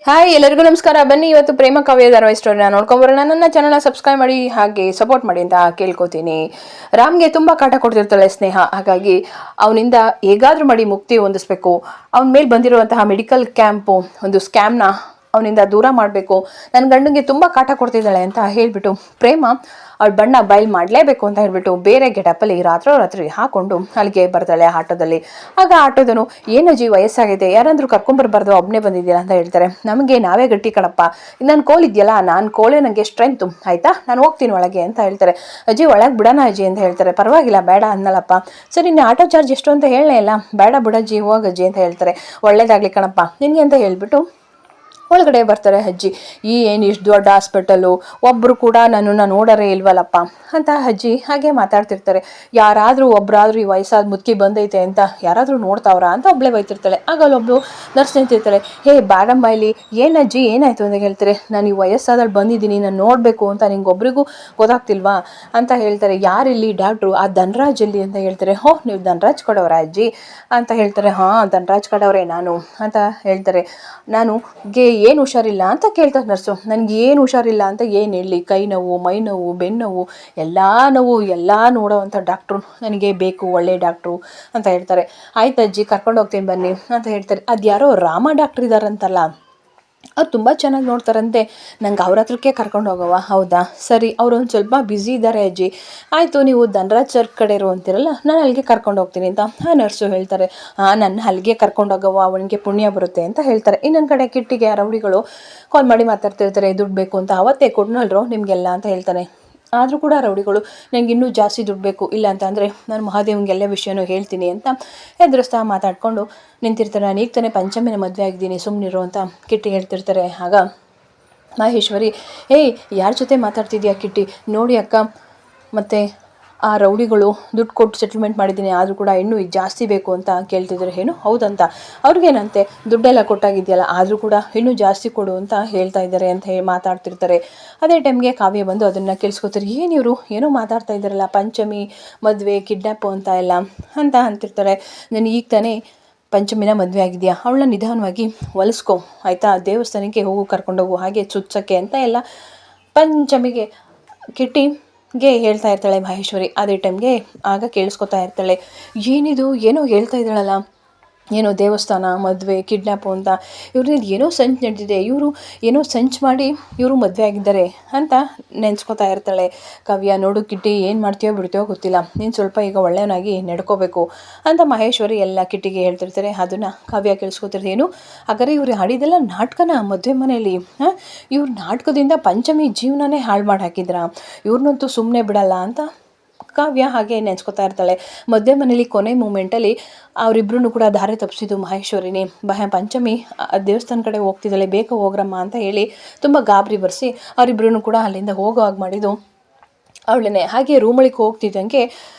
Hi ಎಲ್ಲರಿಗೂ ನಮಸ್ಕಾರ. ಬನ್ನಿ ಇವತ್ತು ಪ್ರೇಮ ಕಾವ್ಯ ಧಾರಾವಾಹಿ ಸ್ಟೋರಿನ ನೋಡ್ಕೊಂಬರೋಣ. ನನ್ನ ಚಾನಲ್ನ ಸಬ್ಸ್ಕ್ರೈಬ್ ಮಾಡಿ ಹಾಗೆ ಸಪೋರ್ಟ್ ಮಾಡಿ ಅಂತ ಕೇಳ್ಕೊತೀನಿ. ರಾಮ್ಗೆ ತುಂಬ ಕಾಟ ಕೊಡ್ತಿರ್ತಾಳೆ ಸ್ನೇಹ. ಹಾಗಾಗಿ ಅವನಿಂದ ಹೇಗಾದ್ರೂ ಮಾಡಿ ಮುಕ್ತಿ ಹೊಂದಿಸ್ಬೇಕು. ಅವನ ಮೇಲೆ ಬಂದಿರುವಂತಹ ಮೆಡಿಕಲ್ ಕ್ಯಾಂಪು ಒಂದು ಸ್ಕ್ಯಾಮ್ನ ಅವನಿಂದ ದೂರ ಮಾಡಬೇಕು. ನನ್ನ ಗಂಡನಿಗೆ ತುಂಬ ಕಾಟ ಕೊಡ್ತಿದ್ದಾಳೆ ಅಂತ ಹೇಳಿಬಿಟ್ಟು ಪ್ರೇಮ ಅವಳ ಬಣ್ಣ ಬಯಲು ಮಾಡಲೇಬೇಕು ಅಂತ ಹೇಳ್ಬಿಟ್ಟು ಬೇರೆ ಗೆಟಪ್ಪಲ್ಲಿ ರಾತ್ರಿ ಹಾಕೊಂಡು ಅಲ್ಲಿಗೆ ಬರ್ತಾಳೆ ಆಟೋದಲ್ಲಿ. ಆಗ ಆಟೋದನು ಏನಜ್ಜಿ ವಯಸ್ಸಾಗಿದೆ, ಯಾರಾದ್ರೂ ಕರ್ಕೊಂಬರ್ಬಾರ್ದು, ಒಬ್ಬನೇ ಬಂದಿದ್ದೀರಾ ಅಂತ ಹೇಳ್ತಾರೆ. ನಮಗೆ ನಾವೇ ಗಟ್ಟಿ ಕಣಪ್ಪ, ನನ್ನ ಕೋಲ್ ಇದೆಯಲ್ಲ, ನಾನು ಕೋಲೇ ನನಗೆ ಸ್ಟ್ರೆಂತು, ಆಯ್ತಾ ನಾನು ಹೋಗ್ತೀನಿ ಒಳಗೆ ಅಂತ ಹೇಳ್ತಾರೆ. ಅಜ್ಜಿ ಒಳಗೆ ಬಿಡೋಣ ಅಜ್ಜಿ ಅಂತ ಹೇಳ್ತಾರೆ. ಪರವಾಗಿಲ್ಲ ಬೇಡ ಅನ್ನಲ್ಲಪ್ಪ. ಸರಿ ನೀನು ಆಟೋ ಚಾರ್ಜ್ ಎಷ್ಟು ಅಂತ ಹೇಳಲೇ ಇಲ್ಲ, ಬೇಡ ಬಿಡಜ್ಜಿ ಹೋಗಜ್ಜಿ ಅಂತ ಹೇಳ್ತಾರೆ. ಒಳ್ಳೇದಾಗಲಿ ಕಣಪ್ಪ ನಿನಗೆ ಅಂತ ಹೇಳ್ಬಿಟ್ಟು ಒಳಗಡೆ ಬರ್ತಾರೆ ಅಜ್ಜಿ. ಏನು ಇಷ್ಟು ದೊಡ್ಡ ಹಾಸ್ಪಿಟಲು, ಒಬ್ಬರು ಕೂಡ ನನ್ನನ್ನು ನೋಡರೇ ಇಲ್ವಲ್ಲಪ್ಪ ಅಂತ ಅಜ್ಜಿ ಹಾಗೆ ಮಾತಾಡ್ತಿರ್ತಾರೆ. ಒಬ್ಬರಾದ್ರೂ ಈ ವಯಸ್ಸಾದ ಮುದುಕಿ ಬಂದೈತೆ ಅಂತ ಯಾರಾದರೂ ನೋಡ್ತಾವ್ರಾ ಅಂತ ಒಬ್ಬಳೇ ಬೈತಿರ್ತಾಳೆ. ಆಗ ಅಲ್ಲೊಬ್ಳು ನರ್ಸ್ ನಿಂತಿರ್ತಾಳೆ. ಹೇ ಬಾರಮ್ಮ ಇಲ್ಲಿ, ಏನಜ್ಜಿ ಏನಾಯ್ತು ಅಂತ ಹೇಳ್ತಾರೆ. ನಾನು ಈ ವಯಸ್ಸಾದಳು ಬಂದಿದ್ದೀನಿ, ನಾನು ನೋಡಬೇಕು ಅಂತ ನಿಂಗೊಬ್ರಿಗೂ ಗೊತ್ತಾಗ್ತಿಲ್ವಾ ಅಂತ ಹೇಳ್ತಾರೆ. ಯಾರಿಲ್ಲಿ ಡಾಕ್ಟ್ರು, ಆ ಧನರಾಜ್ ಇಲ್ಲಿ ಅಂತ ಹೇಳ್ತಾರೆ. ನೀವು ಧನರಾಜ್ ಕೊಡೋರ ಅಜ್ಜಿ ಅಂತ ಹೇಳ್ತಾರೆ. ಹಾಂ ಧನರಾಜ್ ಕೊಡೋರೆ ನಾನು ಅಂತ ಹೇಳ್ತಾರೆ. ನಾನು ಏನು ಹುಷಾರಿಲ್ಲ ಅಂತ ಕೇಳ್ತಾರೆ ನರ್ಸು. ನನಗೆ ಏನು ಹುಷಾರಿಲ್ಲ ಅಂತ ಏನು ಹೇಳಲಿ, ಕೈ ನೋವು, ಮೈ ನೋವು, ಬೆನ್ನೋವು, ಎಲ್ಲ ನೋವು ಎಲ್ಲ ನೋಡೋವಂಥ ಡಾಕ್ಟ್ರು ನನಗೆ ಬೇಕು, ಒಳ್ಳೆ ಡಾಕ್ಟ್ರು ಅಂತ ಹೇಳ್ತಾರೆ. ಆಯ್ತು ಅಜ್ಜಿ ಕರ್ಕೊಂಡು ಹೋಗ್ತೀನಿ ಬನ್ನಿ ಅಂತ ಹೇಳ್ತಾರೆ. ಅದು ಯಾರೋ ರಾಮ ಡಾಕ್ಟ್ರ್ ಇದ್ದಾರಂತಲ್ಲ, ಅವ್ರು ತುಂಬ ಚೆನ್ನಾಗಿ ನೋಡ್ತಾರಂತೆ, ನಂಗೆ ಅವ್ರ ಹತ್ರಕ್ಕೆ ಕರ್ಕೊಂಡು ಹೋಗವ. ಹೌದಾ ಸರಿ, ಅವರು ಒಂದು ಸ್ವಲ್ಪ ಬ್ಯುಸಿ ಇದ್ದಾರೆ ಅಜ್ಜಿ. ಆಯಿತು ನೀವು ಧನರಾಜ್ ಸರ್ ಕಡೆ ಇರೋ ಅಂತಿರಲ್ಲ, ನಾನು ಅಲ್ಲಿಗೆ ಕರ್ಕೊಂಡು ಹೋಗ್ತೀನಿ ಅಂತ ನರ್ಸು ಹೇಳ್ತಾರೆ. ನನ್ನ ಅಲ್ಲಿಗೆ ಕರ್ಕೊಂಡು ಹೋಗವ, ಅವನಿಗೆ ಪುಣ್ಯ ಬರುತ್ತೆ ಅಂತ ಹೇಳ್ತಾರೆ. ಇನ್ನೊಂದು ಕಡೆ ಕಿಟ್ಟಿಗೆ ರೌಡಿಗಳು ಕಾಲ್ ಮಾಡಿ ಮಾತಾಡ್ತಿರ್ತಾರೆ, ದುಡ್ಡು ಬೇಕು ಅಂತ. ಅವತ್ತೇ ಕೊಡ್ನಲ್ರು ನಿಮಗೆಲ್ಲ ಅಂತ ಹೇಳ್ತಾನೆ. ಆದರೂ ಕೂಡ ರೌಡಿಗಳು ನನಗೆ ಇನ್ನೂ ಜಾಸ್ತಿ ದುಡ್ಡು ಬೇಕು, ಇಲ್ಲ ಅಂತ ಅಂದರೆ ನಾನು ಮಹಾದೇವನಿಗೆಲ್ಲ ವಿಷಯನೂ ಹೇಳ್ತೀನಿ ಅಂತ ಎದುರಿಸ್ತಾ ಮಾತಾಡಿಕೊಂಡು ನಿಂತಿರ್ತಾರೆ. ನಾನು ಈಗ ತಾನೇ ಪಂಚಮಿನ ಮದುವೆ ಆಗಿದ್ದೀನಿ, ಸುಮ್ಮನಿರು ಅಂತ ಕಿಟ್ಟಿ ಹೇಳ್ತಿರ್ತಾರೆ. ಆಗ ಮಹೇಶ್ವರಿ, ಏಯ್ ಯಾರ ಜೊತೆ ಮಾತಾಡ್ತಿದ್ಯಾ ಕಿಟ್ಟಿ, ನೋಡಿ ಅಕ್ಕ, ಮತ್ತು ಆ ರೌಡಿಗಳು ದುಡ್ಡು ಕೊಟ್ಟು ಸೆಟಲ್ಮೆಂಟ್ ಮಾಡಿದ್ದೀನಿ, ಆದರೂ ಕೂಡ ಇನ್ನೂ ಜಾಸ್ತಿ ಬೇಕು ಅಂತ ಕೇಳ್ತಿದ್ದಾರೆ. ಏನು ಹೌದಂತ, ಅವ್ರಿಗೇನಂತೆ ದುಡ್ಡೆಲ್ಲ ಕೊಟ್ಟಾಗಿದೆಯಲ್ಲ, ಆದರೂ ಕೂಡ ಇನ್ನೂ ಜಾಸ್ತಿ ಕೊಡು ಅಂತ ಹೇಳ್ತಾ ಇದ್ದಾರೆ ಅಂತ ಮಾತಾಡ್ತಿರ್ತಾರೆ. ಅದೇ ಟೈಮ್ಗೆ ಕಾವ್ಯ ಬಂದು ಅದನ್ನು ಕೇಳಿಸ್ಕೊತಾರೆ. ಏನಿವರು ಏನೋ ಮಾತಾಡ್ತಾ ಇದ್ದಾರಲ್ಲ, ಪಂಚಮಿ ಮದುವೆ ಕಿಡ್ನ್ಯಾಪು ಅಂತ ಎಲ್ಲ ಅಂತ ಅಂತಿರ್ತಾರೆ. ನಾನು ಈಗ ತಾನೇ ಪಂಚಮಿನ ಮದುವೆ ಆಗಿದೆಯಾ, ಅವಳನ್ನ ನಿಧಾನವಾಗಿ ಹೊಲಿಸ್ಕೊ ಆಯಿತಾ, ದೇವಸ್ಥಾನಕ್ಕೆ ಹೋಗು, ಕರ್ಕೊಂಡೋಗು, ಹಾಗೆ ಚುಚ್ಚಕ್ಕೆ ಅಂತ ಎಲ್ಲ ಪಂಚಮಿಗೆ ಕಿಟ್ಟಿಗೆ ಹೇಳ್ತಾ ಇರ್ತಾಳೆ ಮಹೇಶ್ವರಿ. ಅದೇ ಟೈಮ್ಗೆ ಆಗ ಕೇಳಿಸ್ಕೊತಾ ಇರ್ತಾಳೆ. ಏನಿದು ಏನೋ ಹೇಳ್ತಾ ಇದ್ದಾಳಲ್ಲ, ಏನೋ ದೇವಸ್ಥಾನ ಮದುವೆ ಕಿಡ್ನ್ಯಾಪು ಅಂತ, ಇವ್ರದ್ದು ಏನೋ ಸಂಚು ನಡೆದಿದೆ, ಇವರು ಏನೋ ಸಂಚು ಮಾಡಿ ಇವರು ಮದುವೆ ಆಗಿದ್ದಾರೆ ಅಂತ ನೆನೆಸ್ಕೊತಾ ಇರ್ತಾಳೆ. ಕಾವ್ಯ, ನೋಡು ಕಿಟ್ಟಿ, ಏನು ಮಾಡ್ತೀಯೋ ಬಿಡ್ತೀಯೋ ಗೊತ್ತಿಲ್ಲ, ನೀನು ಸ್ವಲ್ಪ ಈಗ ಒಳ್ಳೆಯವನಾಗಿ ನಡ್ಕೋಬೇಕು ಅಂತ ಮಹೇಶ್ವರಿ ಎಲ್ಲ ಕಿಟ್ಟಿಗೆ ಹೇಳ್ತಿರ್ತಾರೆ. ಅದನ್ನು ಕಾವ್ಯ ಕೇಳಿಸ್ಕೊತಿರ್ತಾರೆ. ಏನು ಹಾಗಾದ್ರೆ ಇವ್ರು ಹಾಡಿದೆಲ್ಲ ನಾಟಕನ ಮದುವೆ ಮನೆಯಲ್ಲಿ, ಇವ್ರು ನಾಟಕದಿಂದ ಪಂಚಮಿ ಜೀವನನೇ ಹಾಳು ಮಾಡಿ ಹಾಕಿದ್ರ, ಇವ್ರನ್ನಂತೂ ಸುಮ್ಮನೆ ಬಿಡಲ್ಲ ಅಂತ ಕಾವ್ಯ ಹಾಗೆ ನೆನೆಸ್ಕೊತಾ ಇರ್ತಾಳೆ. ಮದುವೆ ಮನೇಲಿ ಕೊನೆ ಮೂಮೆಂಟಲ್ಲಿ ಅವರಿಬ್ರು ಕೂಡ ದಾರಿ ತಪ್ಪಿಸಿದ್ದು ಮಹೇಶ್ವರಿನೇ. ಪಂಚಮಿ ದೇವಸ್ಥಾನ ಕಡೆ ಹೋಗ್ತಿದ್ದಾಳೆ, ಬೇಗ ಹೋಗ್ರಮ್ಮ ಅಂತ ಹೇಳಿ ತುಂಬ ಗಾಬರಿ ಬರೆಸಿ ಅವರಿಬ್ರು ಕೂಡ ಅಲ್ಲಿಂದ ಹೋಗೋ ಹಾಗೆ ಮಾಡಿದ್ದು ಅವಳನ್ನೇ. ಹಾಗೆ ರೂಮೊಳಗೆ ಹೋಗ್ತಿದ್ದಂಗೆ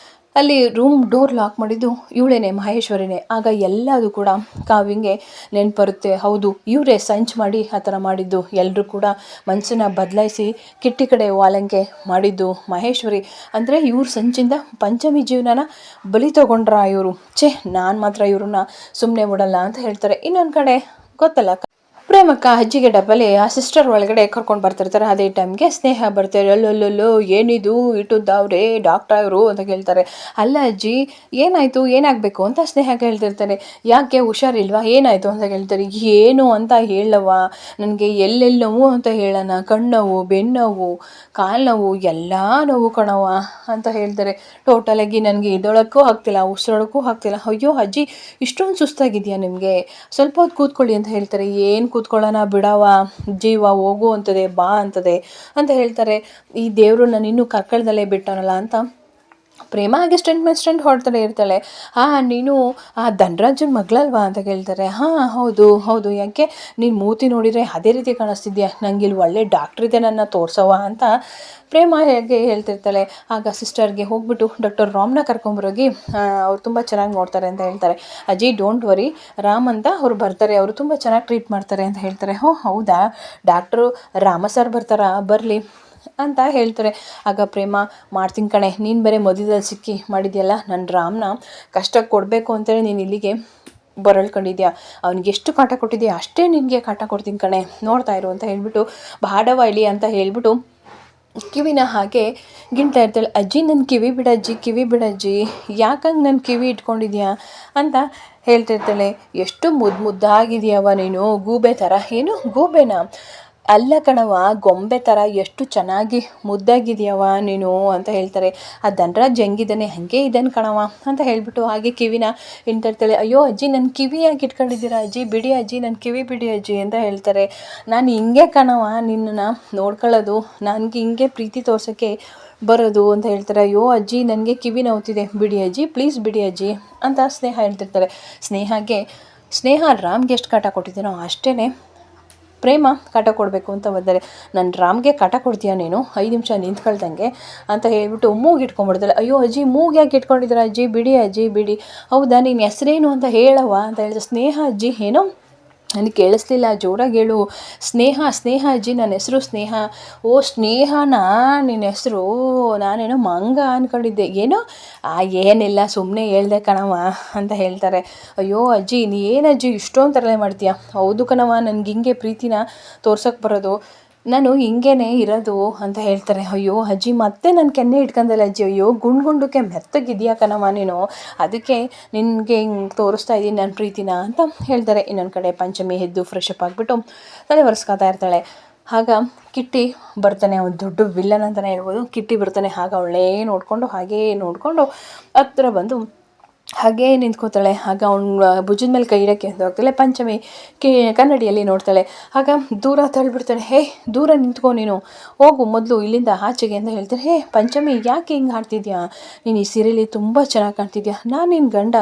ಅಲ್ಲಿ ರೂಮ್ ಡೋರ್ ಲಾಕ್ ಮಾಡಿದ್ದು ಇವಳೇನೆ, ಮಹೇಶ್ವರಿನೇ. ಆಗ ಎಲ್ಲದು ಕೂಡ ಕಾವ್ಯಂಗೆ ನೆನಪು ಬರುತ್ತೆ. ಹೌದು ಇವರೇ ಸಂಚು ಮಾಡಿ ಆ ಥರ ಮಾಡಿದ್ದು, ಎಲ್ಲರೂ ಕೂಡ ಮನಸ್ಸನ್ನು ಬದಲಾಯಿಸಿ ಕಿಟ್ಟಿ ಕಡೆ ವಾಲಂಕೆ ಮಾಡಿದ್ದು ಮಹೇಶ್ವರಿ. ಅಂದರೆ ಇವ್ರ ಸಂಚಿಂದ ಪಂಚಮಿ ಜೀವನನ ಬಲಿ ತೊಗೊಂಡ್ರ ಇವರು. ನಾನು ಮಾತ್ರ ಇವ್ರನ್ನ ಸುಮ್ಮನೆ ಬಿಡಲ್ಲ ಅಂತ ಹೇಳ್ತಾರೆ. ಇನ್ನೊಂದು ಕಡೆ ಗೊತ್ತಲ್ಲ, ಪ್ರೇಮಕ್ಕ ಅಜ್ಜಿಗೆ ಡಬ್ಬಲ್ಲಿ ಆ ಸಿಸ್ಟರ್ ಒಳಗಡೆ ಕರ್ಕೊಂಡು ಬರ್ತಿರ್ತಾರೆ. ಅದೇ ಟೈಮ್ಗೆ ಸ್ನೇಹ ಬರ್ತಾರೆ. ಅಲ್ಲೊಲ್ಲೋ ಏನಿದು ಇಟ್ಟುದ್ದವ್ರೆ ಡಾಕ್ಟರ್ ಅವರು ಅಂತ ಕೇಳ್ತಾರೆ. ಅಲ್ಲ ಅಜ್ಜಿ ಏನಾಯಿತು, ಏನಾಗಬೇಕು ಅಂತ ಸ್ನೇಹ ಕೇಳ್ತಿರ್ತಾರೆ. ಯಾಕೆ ಹುಷಾರಿಲ್ವಾ, ಏನಾಯಿತು ಅಂತ ಕೇಳ್ತಾರೆ. ಏನು ಅಂತ ಹೇಳವ, ನನಗೆ ಎಲ್ಲೆಲ್ಲಿ ನೋವು ಅಂತ ಹೇಳೋಣ, ಕಣ್ಣು ಬೆನ್ನೋವು, ಕಾಲು ನೋವು, ಎಲ್ಲ ನೋವು ಕಣವ ಅಂತ ಹೇಳ್ತಾರೆ. ಟೋಟಲಾಗಿ ನನಗೆ ಇದೊಳಕ್ಕೂ ಆಗ್ತಿಲ್ಲ, ಉಸಿರೊಳಕ್ಕೂ ಆಗ್ತಿಲ್ಲ. ಅಯ್ಯೋ ಅಜ್ಜಿ ಇಷ್ಟೊಂದು ಸುಸ್ತಾಗಿದೆಯಾ ನಿಮಗೆ, ಸ್ವಲ್ಪ ಹೊತ್ತು ಕೂತ್ಕೊಳ್ಳಿ ಅಂತ ಹೇಳ್ತಾರೆ. ಏನು ಕೂತ್ಕೊಳ್ಳೋಣ ಬಿಡವ, ಜೀವ ಹೋಗು ಅಂತದೆ, ಬಾ ಅಂತದೆ ಅಂತ ಹೇಳ್ತಾರೆ. ಈ ದೇವರು ನಾನು ಇನ್ನೂ ಕರ್ಕಳ್ದಲ್ಲೇ ಬಿಟ್ಟನಲ್ಲ ಅಂತ ಪ್ರೇಮ ಹಾಗೆ ಸ್ಟೆಂಟ್ ಹೊಡ್ತಾನೆ ಇರ್ತಾಳೆ. ನೀನು ಆ ಧನರಾಜನ ಮಗಳಲ್ವಾ ಅಂತ ಕೇಳ್ತಾರೆ. ಹೌದು ಯಾಕೆ, ನೀನು ಮೂತಿ ನೋಡಿದರೆ ಅದೇ ರೀತಿ ಕಾಣಿಸ್ತಿದ್ಯಾ, ನನಗೆ ಇಲ್ಲಿ ಒಳ್ಳೆ ಡಾಕ್ಟ್ರಿದೆ, ನನ್ನ ತೋರ್ಸವ ಅಂತ ಪ್ರೇಮ ಹೇಗೆ ಹೇಳ್ತಿರ್ತಾಳೆ. ಆಗ ಸಿಸ್ಟರ್ಗೆ ಹೋಗ್ಬಿಟ್ಟು ಡಾಕ್ಟರ್ ರಾಮ್ನ ಕರ್ಕೊಂಬರೋಗಿ, ಅವ್ರು ತುಂಬ ಚೆನ್ನಾಗಿ ನೋಡ್ತಾರೆ ಅಂತ ಹೇಳ್ತಾರೆ. ಅಜ್ಜಿ ಡೋಂಟ್ ವರಿ, ರಾಮ್ ಅಂತ ಅವ್ರು ಬರ್ತಾರೆ, ಅವರು ತುಂಬ ಚೆನ್ನಾಗಿ ಟ್ರೀಟ್ ಮಾಡ್ತಾರೆ ಅಂತ ಹೇಳ್ತಾರೆ. ಹೌದಾ, ಡಾಕ್ಟ್ರು ರಾಮ ಸರ್ ಬರ್ತಾರಾ, ಬರಲಿ ಅಂತ ಹೇಳ್ತಾರೆ. ಆಗ ಪ್ರೇಮ, ಮಾಡ್ತೀನಿ ಕಣೆ, ನೀನು ಬೇರೆ ಮಧ್ಯದಲ್ಲಿ ಸಿಕ್ಕಿ ಮಾಡಿದ್ಯಲ್ಲ, ನನ್ನ ರಾಮ್ನ ಕಷ್ಟ ಕೊಡಬೇಕು ಅಂತೇಳಿ ನೀನು ಇಲ್ಲಿಗೆ ಬರಳ್ಕೊಂಡಿದ್ಯಾ, ಅವ್ನಿಗೆ ಎಷ್ಟು ಕಾಟ ಕೊಟ್ಟಿದ್ಯಾ ಅಷ್ಟೇ ನಿನಗೆ ಕಾಟ ಕೊಡ್ತೀನಿ ಕಣೆ, ನೋಡ್ತಾ ಇರು ಅಂತ ಹೇಳ್ಬಿಟ್ಟು ಬಾಡವಾಳಿ ಅಂತ ಹೇಳ್ಬಿಟ್ಟು ಕಿವಿನ ಹಾಗೆ ಗಿಣ್ತಾ ಇರ್ತಾಳೆ. ಅಜ್ಜಿ ನನ್ನ ಕಿವಿ ಬಿಡಜ್ಜಿ, ಕಿವಿ ಬಿಡಜ್ಜಿ, ಯಾಕಂಗೆ ನನ್ನ ಕಿವಿ ಇಟ್ಕೊಂಡಿದ್ಯಾ ಅಂತ ಹೇಳ್ತಿರ್ತಾಳೆ. ಎಷ್ಟು ಮುದ್ದಾಗಿದೆಯವ ನೀನು, ಗೂಬೆ ಥರ. ಏನು ಗೂಬೆನಾ? ಅಲ್ಲ ಕಣವ, ಗೊಂಬೆ ಥರ ಎಷ್ಟು ಚೆನ್ನಾಗಿ ಮುದ್ದಾಗಿದೆಯವ ನೀನು ಅಂತ ಹೇಳ್ತಾರೆ. ಆ ಧನರಾಜ್ ಹೆಂಗಿದ್ದಾನೆ ಹಾಗೆ ಇದ್ದಾನೆ ಕಣವ ಅಂತ ಹೇಳ್ಬಿಟ್ಟು ಹಾಗೆ ಕಿವಿನ ಹಿಂಡ್ತಿರ್ತಾಳೆ. ಅಯ್ಯೋ ಅಜ್ಜಿ ನನ್ನ ಕಿವಿ ಯಾಕೆ ಇಟ್ಕೊಂಡಿದ್ದೀರಾ ಅಜ್ಜಿ, ಬಿಡಿ ಅಜ್ಜಿ ನನ್ನ ಕಿವಿ ಬಿಡಿ ಅಜ್ಜಿ ಅಂತ ಹೇಳ್ತಾರೆ. ನಾನು ಹಿಂಗೆ ಕಣವ ನಿನ್ನನ್ನು ನೋಡ್ಕೊಳ್ಳೋದು, ನನಗೆ ಹಿಂಗೆ ಪ್ರೀತಿ ತೋರ್ಸೋಕ್ಕೆ ಬರೋದು ಅಂತ ಹೇಳ್ತಾರೆ. ಅಯ್ಯೋ ಅಜ್ಜಿ ನನಗೆ ಕಿವಿ ನೋವ್ತಿದೆ, ಬಿಡಿ ಅಜ್ಜಿ ಪ್ಲೀಸ್ ಬಿಡಿ ಅಜ್ಜಿ ಅಂತ ಸ್ನೇಹ ಹೇಳ್ತಿರ್ತಾರೆ. ಸ್ನೇಹ ರಾಮ್ಗೆ ಎಷ್ಟು ಕಾಟ ಕೊಟ್ಟಿದ್ದೀನೋ ಅಷ್ಟೇ ಪ್ರೇಮ ಕಾಟ ಕೊಡಬೇಕು ಅಂತ ಬಂದರೆ, ನನ್ನ ರಾಮ್ಗೆ ಕಾಟ ಕೊಡ್ತೀಯ ನೀನು 5 ನಿಮಿಷ ನಿಂತ್ಕೊಳ್ದಂಗೆ ಅಂತ ಹೇಳ್ಬಿಟ್ಟು ಮೂಗು ಇಟ್ಕೊಂಡ್ಬಿಡ್ತಾಳೆ. ಅಯ್ಯೋ ಅಜ್ಜಿ ಮೂಗು ಯಾಕೆ ಇಟ್ಕೊಂಡಿದ್ದೀರ ಅಜ್ಜಿ, ಬಿಡಿ ಅಜ್ಜಿ ಬಿಡಿ. ಹೌದಾ ನಿನ್ನ ಹೆಸ್ರೇನು ಅಂತ ಹೇಳವ ಅಂತ ಹೇಳಿದ್ರೆ, ಸ್ನೇಹ ಅಜ್ಜಿ. ಏನೋ ನನಗೆ ಕೇಳಿಸ್ಲಿಲ್ಲ, ಜೋರಾಗಿ ಹೇಳು. ಸ್ನೇಹ ಅಜ್ಜಿ, ನನ್ನ ಹೆಸರು ಸ್ನೇಹ. ಓ ಸ್ನೇಹನಾ ನಿನ್ನ ಹೆಸರು, ನಾನೇನೋ ಮಂಗ ಅಂದ್ಕೊಂಡಿದ್ದೆ. ಏನೋ ಏನಿಲ್ಲ ಸುಮ್ಮನೆ ಹೇಳ್ದೆ ಕಣವ ಅಂತ ಹೇಳ್ತಾರೆ. ಅಯ್ಯೋ ಅಜ್ಜಿ ಏನಜ್ಜಿ ಇಷ್ಟೊಂದು ತರಲೆ ಮಾಡ್ತೀಯ? ಹೌದು ಕಣವ, ನನಗೆ ಹಿಂಗೆ ಪ್ರೀತಿನ ತೋರ್ಸೋಕ್ಕೆ ಬರೋದು, ನಾನು ಹಿಂಗೇನೆ ಇರೋದು ಅಂತ ಹೇಳ್ತಾರೆ. ಅಯ್ಯೋ ಅಜ್ಜಿ ಮತ್ತೆ ನನ್ನ ಕೆನ್ನೆ ಇಟ್ಕೊಂಡಲ್ಲ ಅಜ್ಜಿ, ಅಯ್ಯೋ ಗುಂಡ್ಗೆ ಮೆತ್ತಗಿದೆಯಾ ಕಣವ ನೀನು, ಅದಕ್ಕೆ ನಿನಗೆ ಹಿಂಗೆ ತೋರಿಸ್ತಾ ಇದ್ದೀನಿ ನನ್ನ ಪ್ರೀತಿನ ಅಂತ ಹೇಳ್ತಾರೆ. ಇನ್ನೊಂದು ಕಡೆ ಪಂಚಮಿ ಎದ್ದು ಫ್ರೆಶ್ ಅಪ್ ಆಗಿಬಿಟ್ಟು ತಲೆ ಒರೆಸ್ಕೊತಾ ಇರ್ತಾಳೆ. ಆಗ ಕಿಟ್ಟಿ ಬರ್ತಾನೆ, ಅವ್ನು ದೊಡ್ಡ ವಿಲ್ಲನ್ ಅಂತಲೇ ಹೇಳ್ಬೋದು. ಕಿಟ್ಟಿ ಬರ್ತಾನೆ, ಆಗ ಅವಳೇ ನೋಡಿಕೊಂಡು ಹತ್ರ ಬಂದು ಹಾಗೇ ನಿಂತ್ಕೋತಾಳೆ. ಆಗ ಅವ್ನ ಭುಜದ ಮೇಲೆ ಕೈ ಇಡೋಕ್ಕೆ ಅಂತ ಹೋಗ್ತಾಳೆ. ಪಂಚಮಿ ಕನ್ನಡಿಯಲ್ಲಿ ನೋಡ್ತಾಳೆ. ಆಗ ದೂರ ತಳ್ಳಿಬಿಡ್ತಾಳೆ. ಹೇ ದೂರ ನಿಂತ್ಕೊ ನೀನು, ಹೋಗು ಮೊದಲು ಇಲ್ಲಿಂದ ಆಚೆಗೆ ಅಂತ ಹೇಳ್ತಾರೆ. ಹೇ ಪಂಚಮಿ ಯಾಕೆ ಹಿಂಗೆ ಆಡ್ತಿದ್ಯಾ, ನೀನು ಈ ಸೀರೆಯಲ್ಲಿ ತುಂಬ ಚೆನ್ನಾಗಿ ಕಾಣ್ತಿದ್ಯಾ, ನಾನು ನಿನ್ನ ಗಂಡ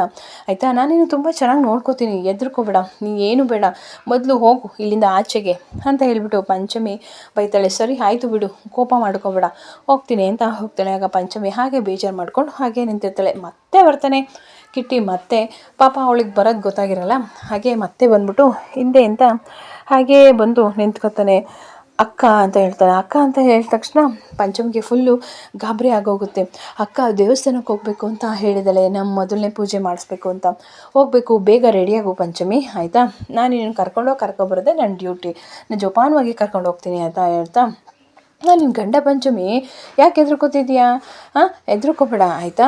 ಆಯಿತಾ, ನಾನು ನೀನು ತುಂಬ ಚೆನ್ನಾಗಿ ನೋಡ್ಕೋತೀನಿ, ಹೆದರ್ಕೋಬೇಡ, ನೀನು ಏನು ಬೇಡ, ಮೊದಲು ಹೋಗು ಇಲ್ಲಿಂದ ಆಚೆಗೆ ಅಂತ ಹೇಳ್ಬಿಟ್ಟು ಪಂಚಮಿ ಬೈತಾಳೆ. ಸರಿ ಆಯಿತು ಬಿಡು, ಕೋಪ ಮಾಡ್ಕೋಬೇಡ, ಹೋಗ್ತೀನಿ ಅಂತ ಹೋಗ್ತಾಳೆ. ಆಗ ಪಂಚಮಿ ಹಾಗೆ ಬೇಜಾರು ಮಾಡ್ಕೊಂಡು ಹಾಗೆ ನಿಂತಿರ್ತಾಳೆ. ಮತ್ತೆ ಬರ್ತಾನೆ ಕಿಟ್ಟಿ. ಮತ್ತೆ ಪಾಪ ಅವಳಿಗೆ ಬರೋದು ಗೊತ್ತಾಗಿರಲ್ಲ, ಹಾಗೆ ಮತ್ತೆ ಬಂದ್ಬಿಟ್ಟು ಹಿಂದೆ ಅಂತ ಹಾಗೇ ಬಂದು ನಿಂತ್ಕೊತಾನೆ. ಅಕ್ಕ ಅಂತ ಹೇಳ್ತಾನೆ. ಅಕ್ಕ ಅಂತ ಹೇಳಿದ ತಕ್ಷಣ ಪಂಚಮಿಗೆ ಫುಲ್ಲು ಗಾಬರಿ ಆಗೋಗುತ್ತೆ. ಅಕ್ಕ ದೇವಸ್ಥಾನಕ್ಕೆ ಹೋಗಬೇಕು ಅಂತ ಹೇಳಿದಾಳೆ, ನಮ್ಮ ಮೊದಲನೇ ಪೂಜೆ ಮಾಡಿಸ್ಬೇಕು ಅಂತ. ಹೋಗಬೇಕು, ಬೇಗ ರೆಡಿಯಾಗು ಪಂಚಮಿ ಆಯಿತಾ, ನಾನು ನಿನ್ನ ಕರ್ಕೊಬರೋದೆ ನನ್ನ ಡ್ಯೂಟಿ, ನಾನು ಜೋಪಾನವಾಗಿ ಕರ್ಕೊಂಡು ಹೋಗ್ತೀನಿ ಅಂತ ಹೇಳ್ತಾ, ನಾನು ನಿನ್ನ ಗಂಡ ಪಂಚಮಿ, ಯಾಕೆ ಹೆದರ್ಕೋತಿದ್ಯಾ, ಹೆದರ್ಕೋಬೇಡ ಆಯಿತಾ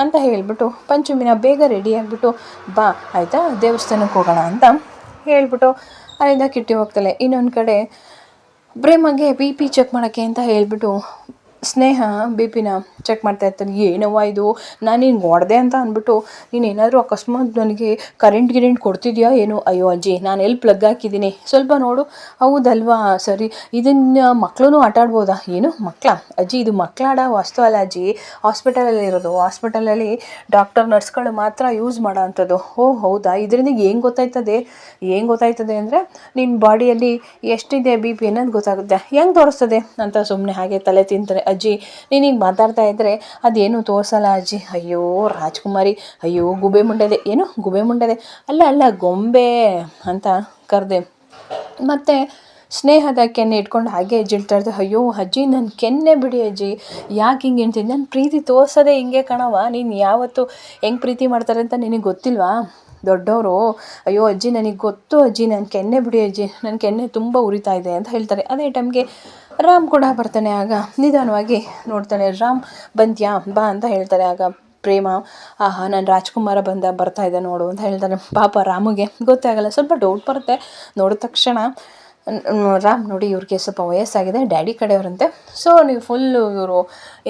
ಅಂತ ಹೇಳ್ಬಿಟ್ಟು ಪಂಚಮಿನ ಬೇಗ ರೆಡಿ ಆಗಿಬಿಟ್ಟು ಬಾ ಆಯಿತಾ ದೇವಸ್ಥಾನಕ್ಕೆ ಹೋಗೋಣ ಅಂತ ಹೇಳ್ಬಿಟ್ಟು ಅಲ್ಲಿಂದ ಕಿಟ್ಟಿ ಹೋಗ್ತಾಳೆ. ಇನ್ನೊಂದು ಕಡೆ ಪ್ರೇಮಗೆ BP ಚೆಕ್ ಮಾಡೋಕ್ಕೆ ಅಂತ ಹೇಳ್ಬಿಟ್ಟು ಸ್ನೇಹ BP ಚೆಕ್ ಮಾಡ್ತಾ ಇರ್ತಾನೆ. ಏನವ್ವ ಇದು, ನಾನು ನಿನ್ಗೆ ಹೊಡೆದೆ ಅಂತ ಅಂದ್ಬಿಟ್ಟು ನೀನು ಏನಾದರೂ ಅಕಸ್ಮಾತ್ ನನಗೆ ಕರೆಂಟ್ ಕೊಡ್ತಿದ್ಯಾ ಏನು? ಅಯ್ಯೋ ಅಜ್ಜಿ ನಾನು ಎಲ್ಲಿ ಪ್ಲಗ್ ಹಾಕಿದ್ದೀನಿ ಸ್ವಲ್ಪ ನೋಡು. ಹೌದಲ್ವಾ, ಸರಿ, ಇದನ್ನು ಮಕ್ಕಳು ಆಟ ಆಡ್ಬೋದಾ? ಏನು ಮಕ್ಕಳ ಅಜ್ಜಿ, ಇದು ಮಕ್ಕಳಾಡೋ ವಸ್ತು ಅಲ್ಲ ಅಜ್ಜಿ, ಹಾಸ್ಪಿಟಲಲ್ಲಿ ಇರೋದು, ಹಾಸ್ಪಿಟಲಲ್ಲಿ ಡಾಕ್ಟರ್ ನರ್ಸ್ಗಳು ಮಾತ್ರ ಯೂಸ್ ಮಾಡೋ ಅಂಥದ್ದು. ಓ ಹೌದಾ, ಇದರಿಂದ ಏನು ಗೊತ್ತಾಯ್ತದೆ ಅಂದರೆ ನಿನ್ನ ಬಾಡಿಯಲ್ಲಿ ಎಷ್ಟಿದೆ BP ಅನ್ನೋದು ಗೊತ್ತಾಗುತ್ತೆ. ಹೆಂಗೆ ತೋರಿಸ್ತದೆ ಅಂತ ಸುಮ್ಮನೆ ಹಾಗೆ ತಲೆ ತಿಂತಾರೆ. ಅಜ್ಜಿ ನೀನೀಗ ಮಾತಾಡ್ತಾ ಇದ್ದರೆ ಅದೇನು ತೋರಿಸಲ್ಲ ಅಜ್ಜಿ. ಅಯ್ಯೋ ರಾಜ್ಕುಮಾರಿ, ಅಯ್ಯೋ ಗುಬೆ ಮುಂಡದೆ ಅಲ್ಲ ಗೊಂಬೆ ಅಂತ ಕರೆದೆ. ಮತ್ತು ಸ್ನೇಹದ ಕೆನ್ನೆ ಇಟ್ಕೊಂಡು ಹಾಗೆ ಜಿಡ್ತಾ ಇರ್ತಾರೆ. ಅಯ್ಯೋ ಅಜ್ಜಿ ನನ್ನ ಕೆನ್ನೆ ಬಿಡಿ ಅಜ್ಜಿ, ಯಾಕೆ ಹಿಂಗೆ ಹೇಳ್ತೀನಿ, ನನ್ನ ಪ್ರೀತಿ ತೋರಿಸೋದೇ ಹಿಂಗೆ ಕಣವ, ನೀನು ಯಾವತ್ತು ಹೆಂಗೆ ಪ್ರೀತಿ ಮಾಡ್ತಾರೆ ಅಂತ ನಿನಗೆ ಗೊತ್ತಿಲ್ವಾ ದೊಡ್ಡವರು? ಅಯ್ಯೋ ಅಜ್ಜಿ ನನಗೆ ಗೊತ್ತು ಅಜ್ಜಿ, ನನ್ನ ಕೆನ್ನೆ ಬಿಡಿ ಅಜ್ಜಿ, ನನ್ನ ಕೆನ್ನೆ ತುಂಬ ಉರಿತಾ ಇದೆ ಅಂತ ಹೇಳ್ತಾರೆ. ಅದೇ ಟೈಮ್ಗೆ ರಾಮ್ ಕೂಡ ಬರ್ತಾನೆ. ಆಗ ನಿಧಾನವಾಗಿ ನೋಡ್ತಾನೆ. ರಾಮ್ ಬಂದ್ಯಾ ಬಾ ಅಂತ ಹೇಳ್ತಾರೆ. ಆಗ ಪ್ರೇಮ ನಾನು ರಾಜ್ಕುಮಾರ ಬರ್ತಾ ಇದ್ದೆ ನೋಡು ಅಂತ ಹೇಳ್ತಾನೆ. ಪಾಪ ರಾಮಗೆ ಗೊತ್ತೇ ಆಗಲ್ಲ, ಸ್ವಲ್ಪ ಡೌಟ್ ಬರುತ್ತೆ. ನೋಡಿದ ತಕ್ಷಣ ರಾಮ್ ನೋಡಿ ಇವ್ರಿಗೆ ಸ್ವಲ್ಪ ವಯಸ್ಸಾಗಿದೆ, ಡ್ಯಾಡಿ ಕಡೆಯವರಂತೆ, ಸೊ ನೀವು ಫುಲ್ಲು ಇವರು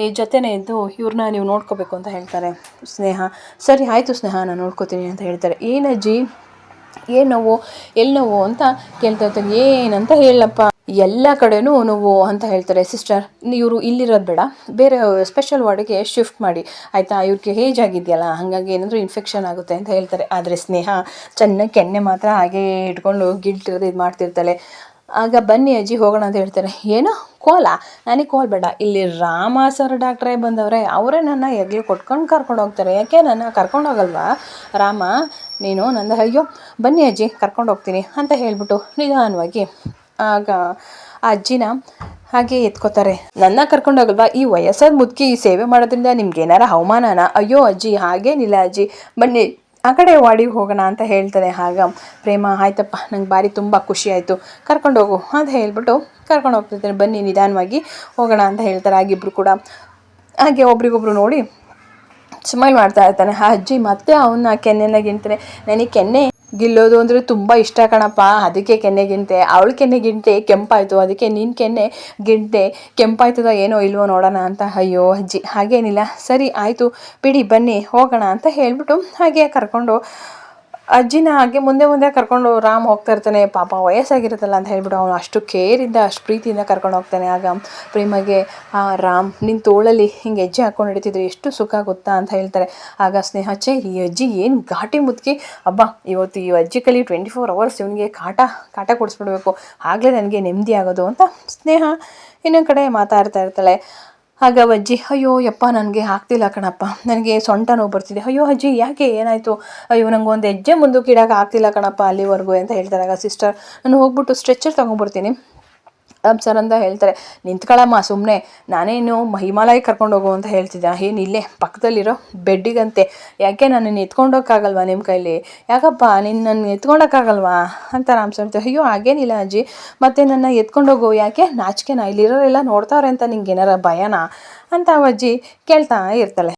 ಈ ಜೊತೆನೇ ಇದ್ದು ಇವ್ರನ್ನ ನೀವು ನೋಡ್ಕೋಬೇಕು ಅಂತ ಹೇಳ್ತಾರೆ. ಸ್ನೇಹ ಸರಿ ಆಯಿತು ಸ್ನೇಹ ನಾನು ನೋಡ್ಕೋತೀನಿ ಅಂತ ಹೇಳ್ತಾರೆ. ಏನಜ್ಜಿ ಏನು ನೋವು, ಎಲ್ಲಿ ನೋವು ಅಂತ ಕೇಳ್ತಾ ಇರ್ತಾರೆ. ಏನಂತ ಹೇಳಪ್ಪ, ಎಲ್ಲ ಕಡೆನೂ ನೋವು ಅಂತ ಹೇಳ್ತಾರೆ. ಸಿಸ್ಟರ್ ಇವರು ಇಲ್ಲಿರೋದು ಬೇಡ, ಬೇರೆ ಸ್ಪೆಷಲ್ ವಾರ್ಡಿಗೆ ಶಿಫ್ಟ್ ಮಾಡಿ ಆಯಿತಾ, ಇವ್ರಿಗೆ ಏಜ್ ಆಗಿದೆಯಲ್ಲ ಹಾಗಾಗಿ ಏನಾದರೂ ಇನ್ಫೆಕ್ಷನ್ ಆಗುತ್ತೆ ಅಂತ ಹೇಳ್ತಾರೆ. ಆದರೆ ಸ್ನೇಹ ಚೆನ್ನಾಗಿ ಕೆನ್ನೆ ಮಾತ್ರ ಹಾಗೇ ಇಟ್ಕೊಂಡು ಇದು ಮಾಡ್ತಿರ್ತಾಳೆ. ಆಗ ಬನ್ನಿ ಅಜ್ಜಿ ಹೋಗೋಣ ಅಂತ ಹೇಳ್ತಾರೆ. ಏನು ಕೋಲ, ನನಗೆ ಕೋಲ್ ಬೇಡ, ಇಲ್ಲಿ ರಾಮ ಸರ್ ಡಾಕ್ಟ್ರೇ ಬಂದವ್ರೆ, ಅವರೇ ನನ್ನ ಹೆಗ್ಲು ಕೊಟ್ಕೊಂಡು ಕರ್ಕೊಂಡು ಹೋಗ್ತಾರೆ. ಯಾಕೆ ನನ್ನ ಕರ್ಕೊಂಡು ಹೋಗಲ್ವಾ ರಾಮ ನೀನು? ನಂದು ಅಯ್ಯೋ ಬನ್ನಿ ಅಜ್ಜಿ ಕರ್ಕೊಂಡು ಹೋಗ್ತೀನಿ ಅಂತ ಹೇಳ್ಬಿಟ್ಟು ನಿಧಾನವಾಗಿ ಆಗ ಆ ಅಜ್ಜಿನ ಹಾಗೆ ಎತ್ಕೋತಾರೆ. ನನ್ನ ಕರ್ಕೊಂಡು ಹೋಗಲ್ವಾ, ಈ ವಯಸ್ಸಾದ ಮುದುಕಿ ಸೇವೆ ಮಾಡೋದ್ರಿಂದ ನಿಮ್ಗೆ ಏನಾರ ಅವಮಾನನ? ಅಯ್ಯೋ ಅಜ್ಜಿ ಹಾಗೇನಿಲ್ಲ ಅಜ್ಜಿ, ಬನ್ನಿ ಆ ಕಡೆ ವಾಡಿಗೆ ಹೋಗೋಣ ಅಂತ ಹೇಳ್ತಾನೆ. ಆಗ ಪ್ರೇಮ ಆಯ್ತಪ್ಪ ನಂಗೆ ಭಾರಿ ತುಂಬ ಖುಷಿ ಆಯಿತು, ಕರ್ಕೊಂಡೋಗು ಅಂತ ಹೇಳ್ಬಿಟ್ಟು ಕರ್ಕೊಂಡು ಹೋಗ್ತಿರ್ತಾರೆ. ಬನ್ನಿ ನಿಧಾನವಾಗಿ ಹೋಗೋಣ ಅಂತ ಹೇಳ್ತಾರೆ. ಆಗಿಬ್ಬರು ಕೂಡ ಹಾಗೆ ಒಬ್ರಿಗೊಬ್ರು ನೋಡಿ ಸ್ಮೈಲ್ ಮಾಡ್ತಾ ಇರ್ತಾನೆ. ಆ ಅಜ್ಜಿ ಮತ್ತೆ ಅವನ್ನ ಕೆನ್ನೆನ ಗಿಂತಾನೆ. ನನಗೆ ಕೆನ್ನೆ ಗಿಲ್ಲೋದು ಅಂದರೆ ತುಂಬ ಇಷ್ಟ ಕಣಪ್ಪ, ಅದಕ್ಕೆ ಕೆನ್ನೆ ಗಿಂತೆ. ಅವಳು ಕೆನ್ನೆ ಗಿಂಟೆ ಕೆಂಪಾಯಿತು, ಅದಕ್ಕೆ ನಿನ್ನ ಕೆನ್ನೆ ಗಿಂಟೆ ಕೆಂಪಾಯ್ತದೋ ಏನೋ ಇಲ್ವೋ ನೋಡೋಣ ಅಂತ. ಅಯ್ಯೋ ಅಜ್ಜಿ ಹಾಗೇನಿಲ್ಲ, ಸರಿ ಆಯಿತು ಬಿಡಿ ಬನ್ನಿ ಹೋಗೋಣ ಅಂತ ಹೇಳ್ಬಿಟ್ಟು ಹಾಗೆ ಕರ್ಕೊಂಡು ಅಜ್ಜಿನ ಹಾಗೆ ಮುಂದೆ ಮುಂದೆ ಕರ್ಕೊಂಡು ರಾಮ್ ಹೋಗ್ತಾ ಇರ್ತಾನೆ. ಪಾಪ ವಯಸ್ಸಾಗಿರುತ್ತಲ್ಲ ಅಂತ ಹೇಳ್ಬಿಟ್ಟು ಅವನು ಅಷ್ಟು ಕೇರಿಂದ ಅಷ್ಟು ಪ್ರೀತಿಯಿಂದ ಕರ್ಕೊಂಡು ಹೋಗ್ತಾನೆ. ಆಗ ಪ್ರೇಮಗೆ ರಾಮ್ ನಿನ್ನ ತೋಳಲ್ಲಿ ಹಿಂಗೆ ಹೆಜ್ಜೆ ಹಾಕ್ಕೊಂಡು ಹಿಡಿತಿದ್ರೆ ಎಷ್ಟು ಸುಖ ಗೊತ್ತಾ ಅಂತ ಹೇಳ್ತಾರೆ. ಆಗ ಸ್ನೇಹ ಛೇ ಈ ಅಜ್ಜಿ ಏನು ಘಾಟಿ ಮುದುಕಿ, ಹಬ್ಬ ಇವತ್ತು ಈ ಅಜ್ಜಿ ಕಲಿ 24 hours ಇವನಿಗೆ ಕಾಟ ಕೊಡಿಸ್ಬಿಡ್ಬೇಕು, ಆಗಲೇ ನನಗೆ ನೆಮ್ಮದಿ ಆಗೋದು ಅಂತ ಸ್ನೇಹ ಇನ್ನೊಂದು ಕಡೆ ಮಾತಾಡ್ತಾ ಇರ್ತಾಳೆ. ಆಗ ಅಜ್ಜಿ ಅಯ್ಯೋ ಯಪ್ಪ ನನಗೆ ಆಗ್ತಿಲ್ಲ ಕಣಪ್ಪ, ನನಗೆ ಸೊಂಟ ನೋವು ಬರ್ತಿದೆ. ಅಯ್ಯೋ ಅಜ್ಜಿ ಯಾಕೆ ಏನಾಯಿತು? ಅಯ್ಯೋ ನಂಗೆ ಒಂದು ಹೆಜ್ಜೆ ಮುಂದಕ್ಕೆ ಇಡೋಕೆ ಆಗ್ತಿಲ್ಲ ಕಣಪ್ಪ ಅಲ್ಲಿವರೆಗೂ ಅಂತ ಹೇಳ್ತಾರೆ. ಆಗ ಸಿಸ್ಟರ್ ನಾನು ಹೋಗ್ಬಿಟ್ಟು ಸ್ಟ್ರೆಚ್ಚರ್ ತೊಗೊಂಡ್ಬರ್ತೀನಿ ಸರ್ ಅಂತ ಹೇಳ್ತಾರೆ. ನಿಂತ್ಕೊಳ್ಳಮ್ಮ ಸುಮ್ಮನೆ, ನಾನೇನು ಹಿಮಾಲಯ ಕರ್ಕೊಂಡು ಹೋಗು ಅಂತ ಹೇಳ್ತಿದ್ದೆ, ಏನು ಇಲ್ಲೇ ಪಕ್ಕದಲ್ಲಿರೋ ಬೆಡ್ಡಿಗಂತೆ, ಯಾಕೆ ನಾನು ಎತ್ಕೊಂಡೋಕ್ಕಾಗಲ್ವಾ ನಿಮ್ಮ ಕೈಲಿ? ಯಾಕಪ್ಪ ನನ್ನ ಎತ್ಕೊಂಡೋಕ್ಕಾಗಲ್ವಾ ಅಂತ ರಾಮ್ ಸರ್ ಹೇಳ್ತಾರೆ. ಅಯ್ಯೋ ಹಾಗೇನಿಲ್ಲ ಅಜ್ಜಿ, ಮತ್ತೆ ನನ್ನ ಎತ್ಕೊಂಡೋಗು, ಯಾಕೆ ನಾಚಿಕೆನಾ? ಇಲ್ಲಿರೋರೆಲ್ಲ ನೋಡ್ತಾವ್ರೆ ಅಂತ ನಿಂಗೆ ಏನಾರ ಭಯನಾ ಅಂತ ಅಜ್ಜಿ ಕೇಳ್ತಾ ಇರ್ತಾಳೆ.